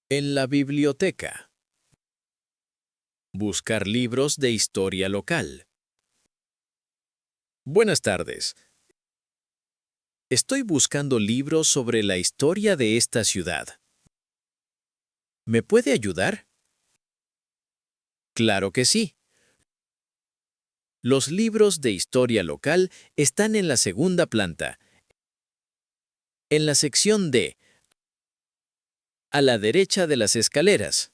En la biblioteca. Buscar libros de historia local. Buenas tardes. Estoy buscando libros sobre la historia de esta ciudad. ¿Me puede ayudar? Claro que sí. Los libros de historia local están en la segunda planta, en la sección D, a la derecha de las escaleras.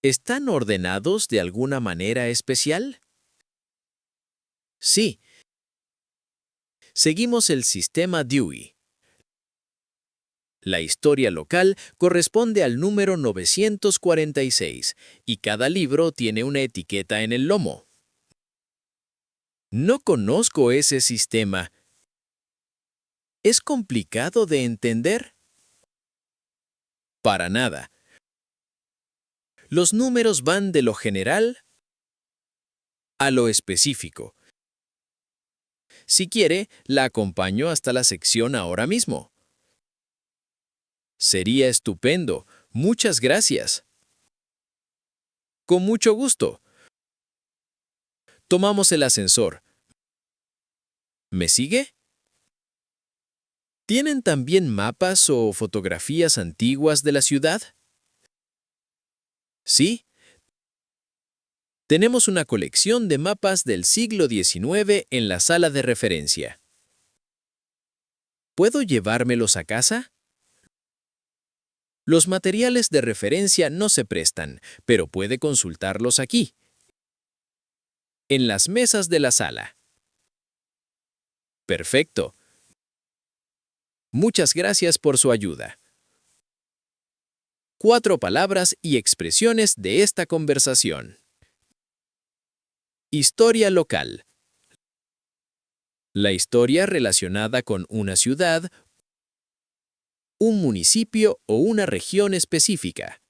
¿Están ordenados de alguna manera especial? Sí. Seguimos el sistema Dewey. La historia local corresponde al número 946 y cada libro tiene una etiqueta en el lomo. No conozco ese sistema. ¿Es complicado de entender? Para nada. Los números van de lo general a lo específico. Si quiere, la acompaño hasta la sección ahora mismo. Sería estupendo. Muchas gracias. Con mucho gusto. Tomamos el ascensor. ¿Me sigue? ¿Tienen también mapas o fotografías antiguas de la ciudad? Sí. Tenemos una colección de mapas del siglo XIX en la sala de referencia. ¿Puedo llevármelos a casa? Los materiales de referencia no se prestan, pero puede consultarlos aquí, en las mesas de la sala. Perfecto. Muchas gracias por su ayuda. 4 palabras y expresiones de esta conversación. Historia local. La historia relacionada con una ciudad, un municipio o una región específica.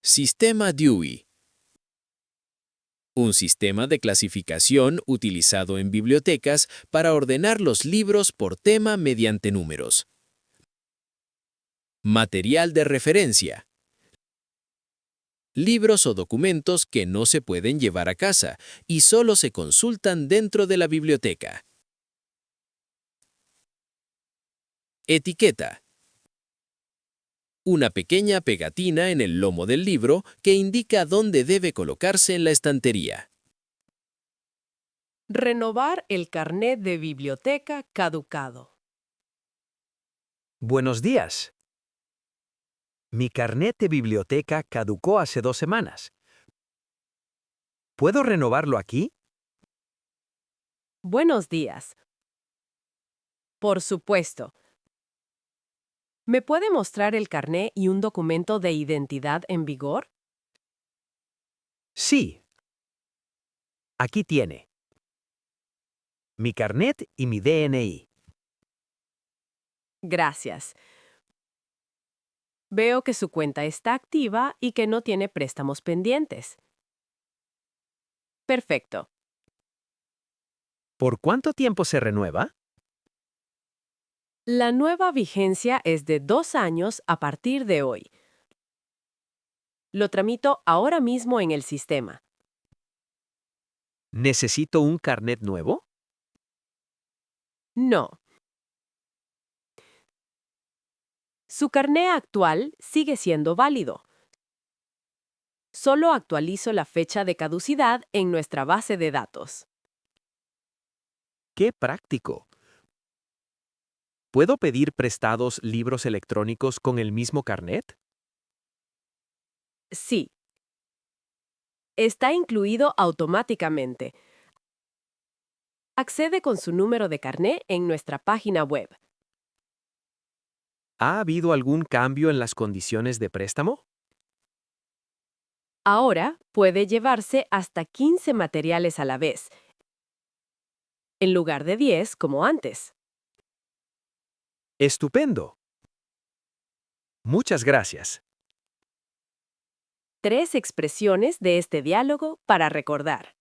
Sistema Dewey. Un sistema de clasificación utilizado en bibliotecas para ordenar los libros por tema mediante números. Material de referencia. Libros o documentos que no se pueden llevar a casa y solo se consultan dentro de la biblioteca. Etiqueta. Una pequeña pegatina en el lomo del libro que indica dónde debe colocarse en la estantería. Renovar el carnet de biblioteca caducado. Buenos días. Mi carnet de biblioteca caducó hace 2 semanas. ¿Puedo renovarlo aquí? Buenos días. Por supuesto. ¿Me puede mostrar el carné y un documento de identidad en vigor? Sí. Aquí tiene. Mi carnet y mi DNI. Gracias. Veo que su cuenta está activa y que no tiene préstamos pendientes. Perfecto. ¿Por cuánto tiempo se renueva? La nueva vigencia es de 2 años a partir de hoy. Lo tramito ahora mismo en el sistema. ¿Necesito un carnet nuevo? No. Su carné actual sigue siendo válido. Solo actualizo la fecha de caducidad en nuestra base de datos. ¡Qué práctico! ¿Puedo pedir prestados libros electrónicos con el mismo carnet? Sí. Está incluido automáticamente. Accede con su número de carné en nuestra página web. ¿Ha habido algún cambio en las condiciones de préstamo? Ahora puede llevarse hasta 15 materiales a la vez, en lugar de 10 como antes. ¡Estupendo! Muchas gracias. 3 expresiones de este diálogo para recordar.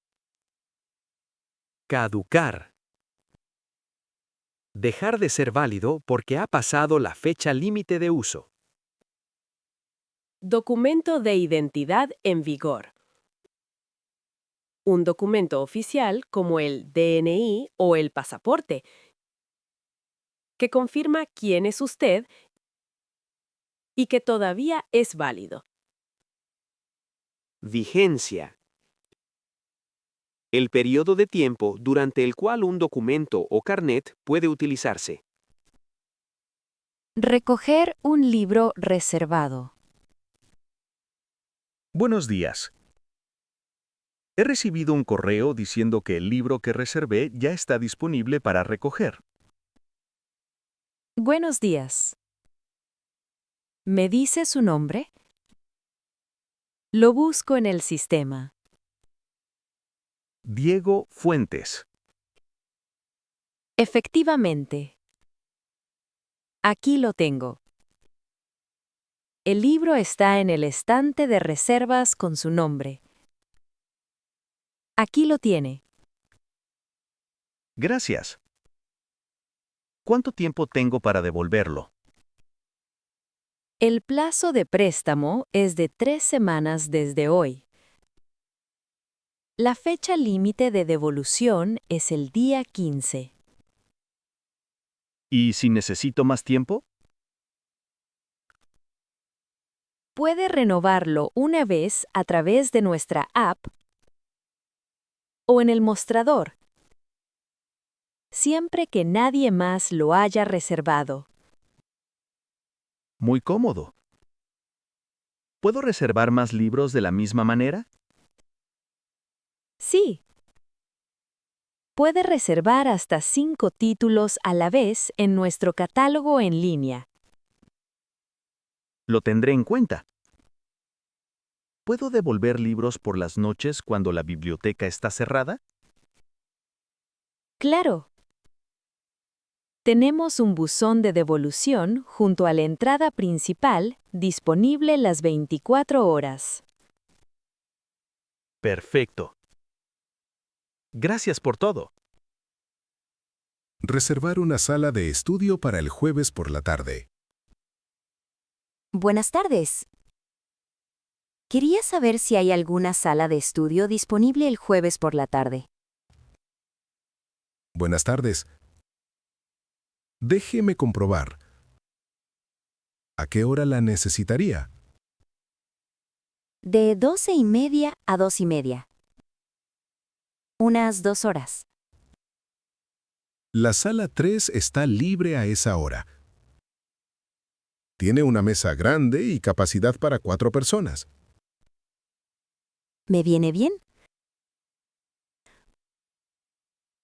Caducar. Dejar de ser válido porque ha pasado la fecha límite de uso. Documento de identidad en vigor. Un documento oficial como el DNI o el pasaporte, que confirma quién es usted y que todavía es válido. Vigencia. El periodo de tiempo durante el cual un documento o carnet puede utilizarse. Recoger un libro reservado. Buenos días. He recibido un correo diciendo que el libro que reservé ya está disponible para recoger. Buenos días. ¿Me dice su nombre? Lo busco en el sistema. Diego Fuentes. Efectivamente. Aquí lo tengo. El libro está en el estante de reservas con su nombre. Aquí lo tiene. Gracias. ¿Cuánto tiempo tengo para devolverlo? El plazo de préstamo es de 3 semanas desde hoy. La fecha límite de devolución es el día 15. ¿Y si necesito más tiempo? Puede renovarlo una vez a través de nuestra app o en el mostrador, siempre que nadie más lo haya reservado. Muy cómodo. ¿Puedo reservar más libros de la misma manera? Sí. Puede reservar hasta 5 títulos a la vez en nuestro catálogo en línea. Lo tendré en cuenta. ¿Puedo devolver libros por las noches cuando la biblioteca está cerrada? Claro. Tenemos un buzón de devolución junto a la entrada principal disponible las 24 horas. Perfecto. Gracias por todo. Reservar una sala de estudio para el jueves por la tarde. Buenas tardes. Quería saber si hay alguna sala de estudio disponible el jueves por la tarde. Buenas tardes. Déjeme comprobar. ¿A qué hora la necesitaría? De 12:30 a 2:30. Unas 2 horas. La sala 3 está libre a esa hora. Tiene una mesa grande y capacidad para 4 personas. ¿Me viene bien?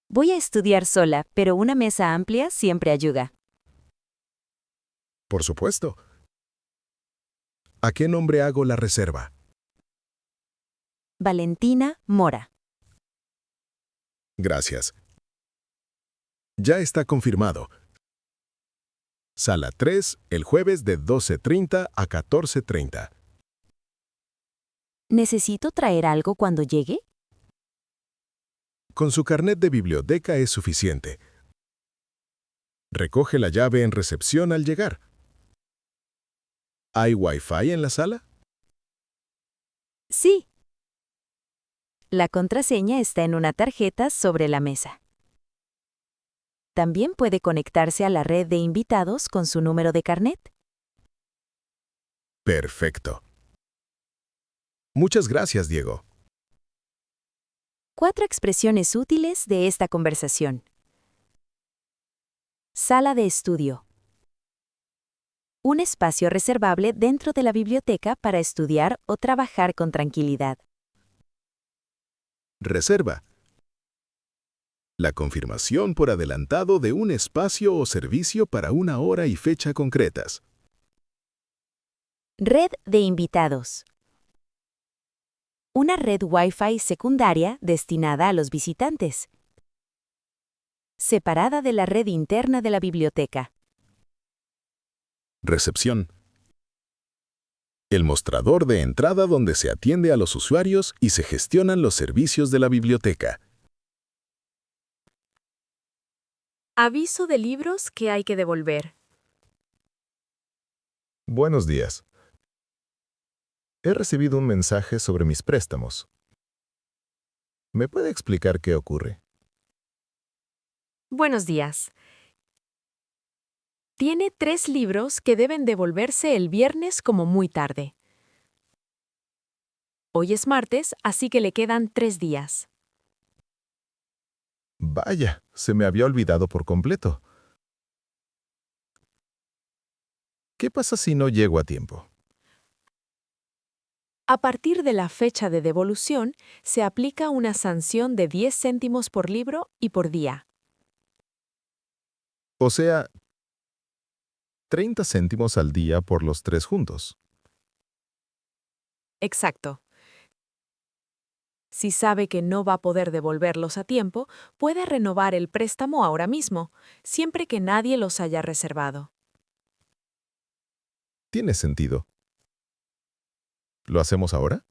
Voy a estudiar sola, pero una mesa amplia siempre ayuda. Por supuesto. ¿A qué nombre hago la reserva? Valentina Mora. Gracias. Ya está confirmado. Sala 3, el jueves de 12:30 a 14:30. ¿Necesito traer algo cuando llegue? Con su carnet de biblioteca es suficiente. Recoge la llave en recepción al llegar. ¿Hay Wi-Fi en la sala? Sí. La contraseña está en una tarjeta sobre la mesa. También puede conectarse a la red de invitados con su número de carnet. Perfecto. Muchas gracias, Diego. 4 expresiones útiles de esta conversación. Sala de estudio. Un espacio reservable dentro de la biblioteca para estudiar o trabajar con tranquilidad. Reserva. La confirmación por adelantado de un espacio o servicio para una hora y fecha concretas. Red de invitados. Una red Wi-Fi secundaria destinada a los visitantes. Separada de la red interna de la biblioteca. Recepción. El mostrador de entrada donde se atiende a los usuarios y se gestionan los servicios de la biblioteca. Aviso de libros que hay que devolver. Buenos días. He recibido un mensaje sobre mis préstamos. ¿Me puede explicar qué ocurre? Buenos días. Tiene 3 libros que deben devolverse el viernes como muy tarde. Hoy es martes, así que le quedan 3 días. Vaya, se me había olvidado por completo. ¿Qué pasa si no llego a tiempo? A partir de la fecha de devolución, se aplica una sanción de 10 céntimos por libro y por día. O sea, 30 céntimos al día por los 3 juntos. Exacto. Si sabe que no va a poder devolverlos a tiempo, puede renovar el préstamo ahora mismo, siempre que nadie los haya reservado. Tiene sentido. ¿Lo hacemos ahora?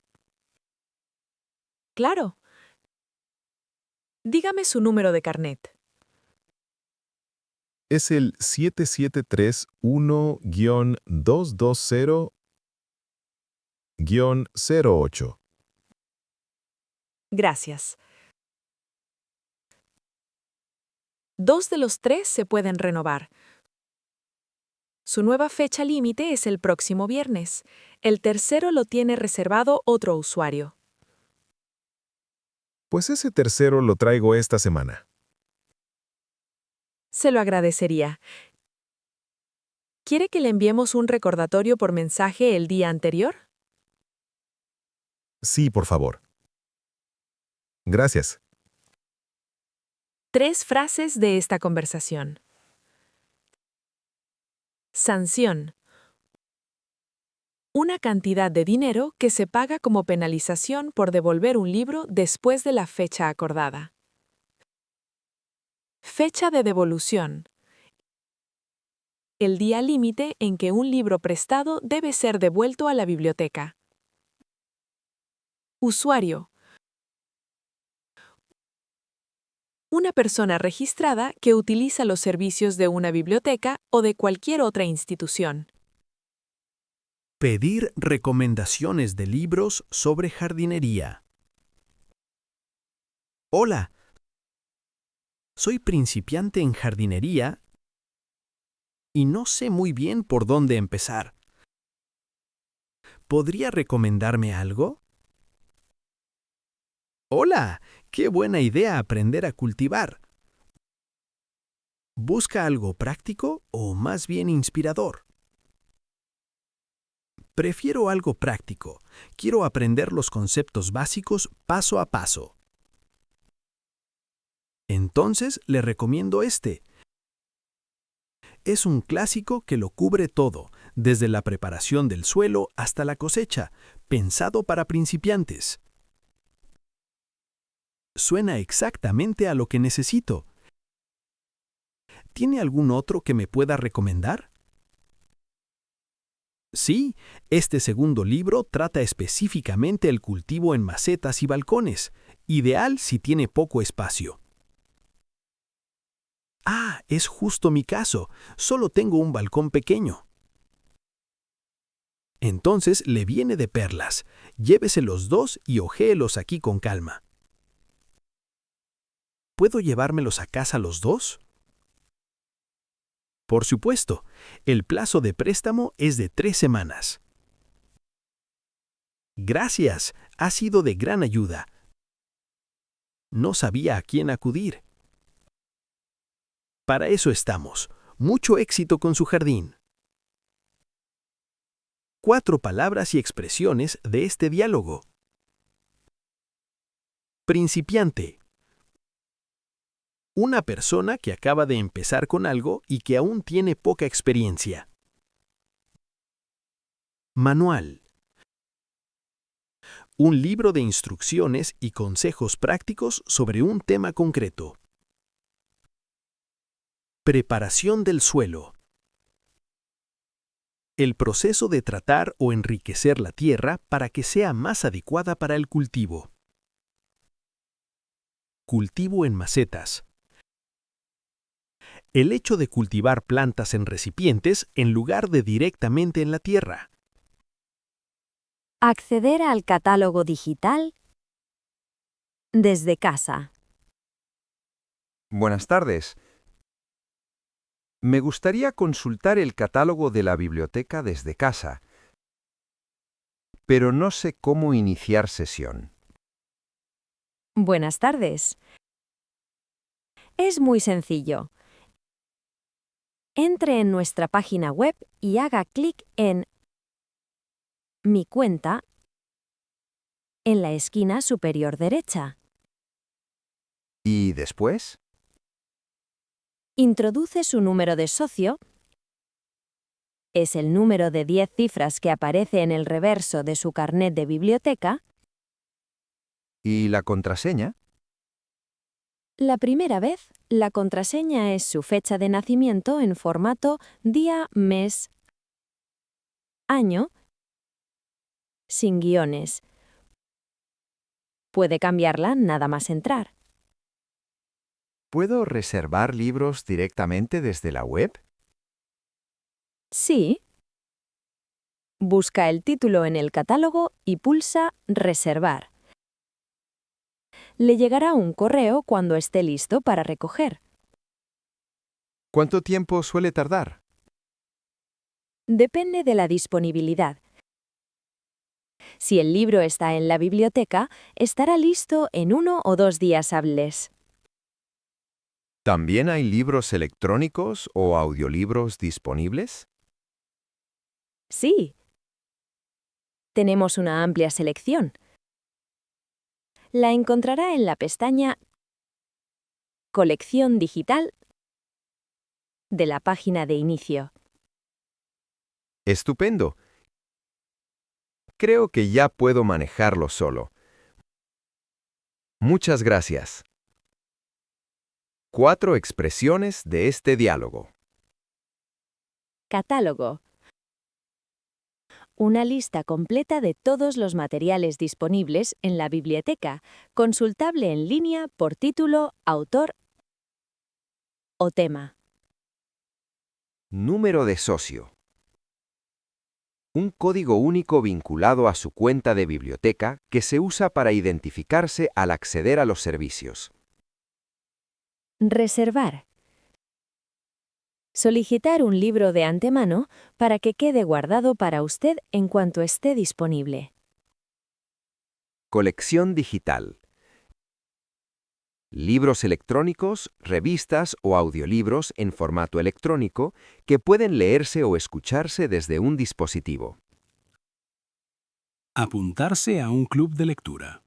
Claro. Dígame su número de carnet. Es el 7731-220-08. Gracias. 2 de los 3 se pueden renovar. Su nueva fecha límite es el próximo viernes. El tercero lo tiene reservado otro usuario. Pues ese tercero lo traigo esta semana. Se lo agradecería. ¿Quiere que le enviemos un recordatorio por mensaje el día anterior? Sí, por favor. Gracias. 3 frases de esta conversación. Sanción. Una cantidad de dinero que se paga como penalización por devolver un libro después de la fecha acordada. Fecha de devolución. El día límite en que un libro prestado debe ser devuelto a la biblioteca. Usuario. Una persona registrada que utiliza los servicios de una biblioteca o de cualquier otra institución. Pedir recomendaciones de libros sobre jardinería. Hola. Soy principiante en jardinería y no sé muy bien por dónde empezar. ¿Podría recomendarme algo? Hola, qué buena idea aprender a cultivar. ¿Busca algo práctico o más bien inspirador? Prefiero algo práctico. Quiero aprender los conceptos básicos paso a paso. Entonces le recomiendo este. Es un clásico que lo cubre todo, desde la preparación del suelo hasta la cosecha, pensado para principiantes. Suena exactamente a lo que necesito. ¿Tiene algún otro que me pueda recomendar? Sí, este segundo libro trata específicamente el cultivo en macetas y balcones, ideal si tiene poco espacio. Ah, es justo mi caso, solo tengo un balcón pequeño. Entonces le viene de perlas, llévese los 2 y ojéelos aquí con calma. ¿Puedo llevármelos a casa los 2? Por supuesto, el plazo de préstamo es de 3 semanas. Gracias, ha sido de gran ayuda. No sabía a quién acudir. Para eso estamos. Mucho éxito con su jardín. 4 palabras y expresiones de este diálogo. Principiante. Una persona que acaba de empezar con algo y que aún tiene poca experiencia. Manual. Un libro de instrucciones y consejos prácticos sobre un tema concreto. Preparación del suelo. El proceso de tratar o enriquecer la tierra para que sea más adecuada para el cultivo. Cultivo en macetas. el hecho de cultivar plantas en recipientes en lugar de directamente en la tierra. Acceder al catálogo digital desde casa. Buenas tardes. Me gustaría consultar el catálogo de la biblioteca desde casa, pero no sé cómo iniciar sesión. Buenas tardes. Es muy sencillo. Entre en nuestra página web y haga clic en Mi cuenta en la esquina superior derecha. ¿Y después? Introduce su número de socio. Es el número de 10 cifras que aparece en el reverso de su carnet de biblioteca. ¿Y la contraseña? La primera vez, la contraseña es su fecha de nacimiento en formato día, mes, año, sin guiones. Puede cambiarla nada más entrar. ¿Puedo reservar libros directamente desde la web? Sí. Busca el título en el catálogo y pulsa Reservar. Le llegará un correo cuando esté listo para recoger. ¿Cuánto tiempo suele tardar? Depende de la disponibilidad. Si el libro está en la biblioteca, estará listo en 1 o 2 días hábiles. ¿También hay libros electrónicos o audiolibros disponibles? Sí. Tenemos una amplia selección. La encontrará en la pestaña Colección digital de la página de inicio. Estupendo. Creo que ya puedo manejarlo solo. Muchas gracias. 4 expresiones de este diálogo. Catálogo. Una lista completa de todos los materiales disponibles en la biblioteca, consultable en línea por título, autor o tema. Número de socio. Un código único vinculado a su cuenta de biblioteca que se usa para identificarse al acceder a los servicios. Reservar. Solicitar un libro de antemano para que quede guardado para usted en cuanto esté disponible. Colección digital. Libros electrónicos, revistas o audiolibros en formato electrónico que pueden leerse o escucharse desde un dispositivo. Apuntarse a un club de lectura.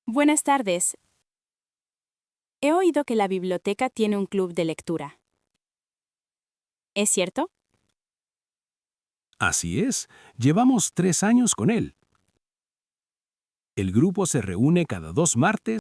Buenas tardes. He oído que la biblioteca tiene un club de lectura. ¿Es cierto? Así es, llevamos 3 años con él. El grupo se reúne cada 2 martes